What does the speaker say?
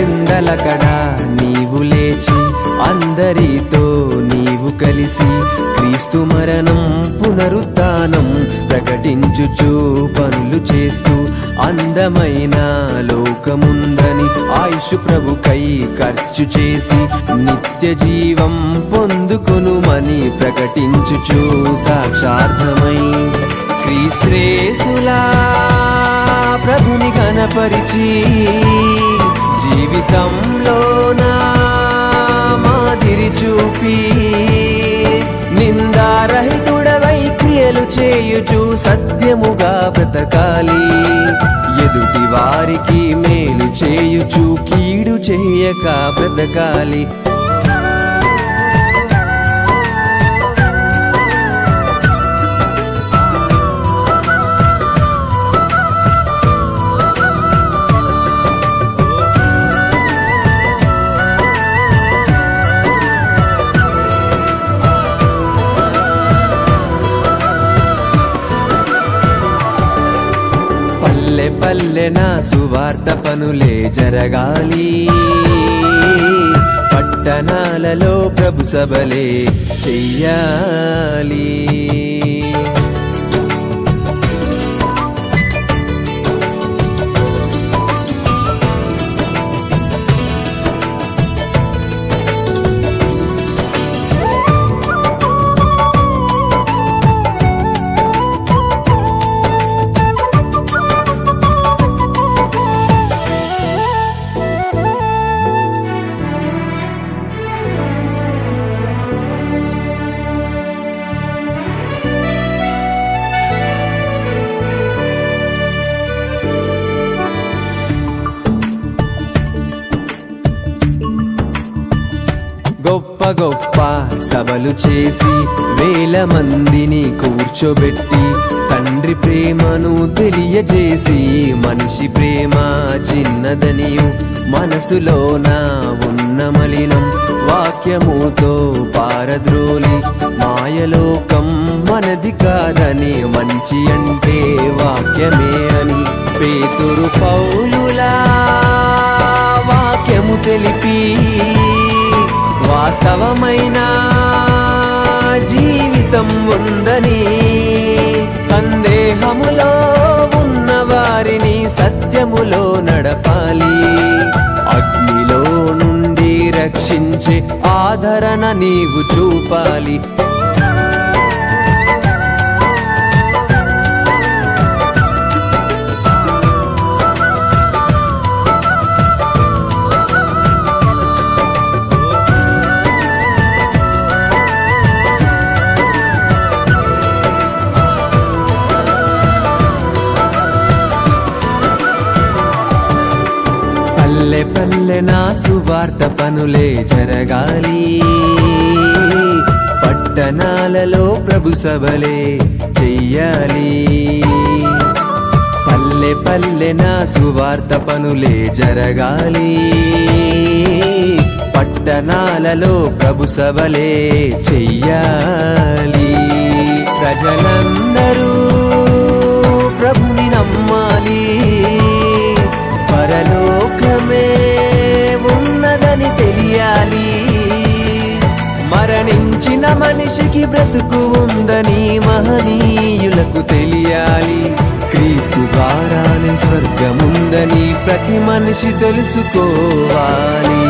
పెందలకడా నీవు లేచి అందరితో నీవు కలిసి క్రీస్తు మరణం పునరుత్థానం ప్రకటించుచు పనులు చేస్తూ అందమైన లోకముందని ఆయుష్ ప్రభుకై ఖర్చు చేసి నిత్య జీవం పొందుకొనుమని ప్రకటించుచు సాక్షార్థమై క్రీస్తులా ప్రభుని కనపరిచి జీవితంలోన మాదిరి చూపి నిందారహితుడవై క్రియలు చేయుచు సత్యముగా బ్రతకాలి ఎదుటి వారికి మేలు చేయుచు కీడు చేయక బ్రతకాలి పల్లెన సువార్త పనులే జరగాలి పట్టణాలలో ప్రభు సభలే చెయ్యాలి గొప్ప గొప్ప సభలు చేసి వేల మందిని కూర్చోబెట్టి తండ్రి ప్రేమను తెలియజేసి మనిషి ప్రేమ చిన్నదనియు మనసులోన ఉన్న మలినం వాక్యముతో పారద్రోలి మాయలోకం మనది కాదని మంచి అంటే వాక్యమే అని పేతురు పౌలులా వాక్యము తెలిపి వాస్తవమైన జీవితం ఉందని సందేహములో ఉన్న వారిని సత్యములో నడపాలి అగ్నిలో నుండి రక్షించే ఆదరణ నీవు చూపాలి పల్లెన సువార్త పనులే జరగాలి పట్టణాలలో ప్రభు సభలే చెయ్యాలి పల్లెన సువార్త పనులే జరగాలి పట్టణాలలో ప్రభు సభలే చెయ్యాలి ప్రజలందరూ ప్రభుని నమ్మాలి పరలోకమే ఉన్నదని తెలియాలి మరణించిన మనిషికి బ్రతుకు ఉందని మహనీయులకు తెలియాలి క్రీస్తు ద్వారానే స్వర్గముందని ప్రతి మనిషి తెలుసుకోవాలి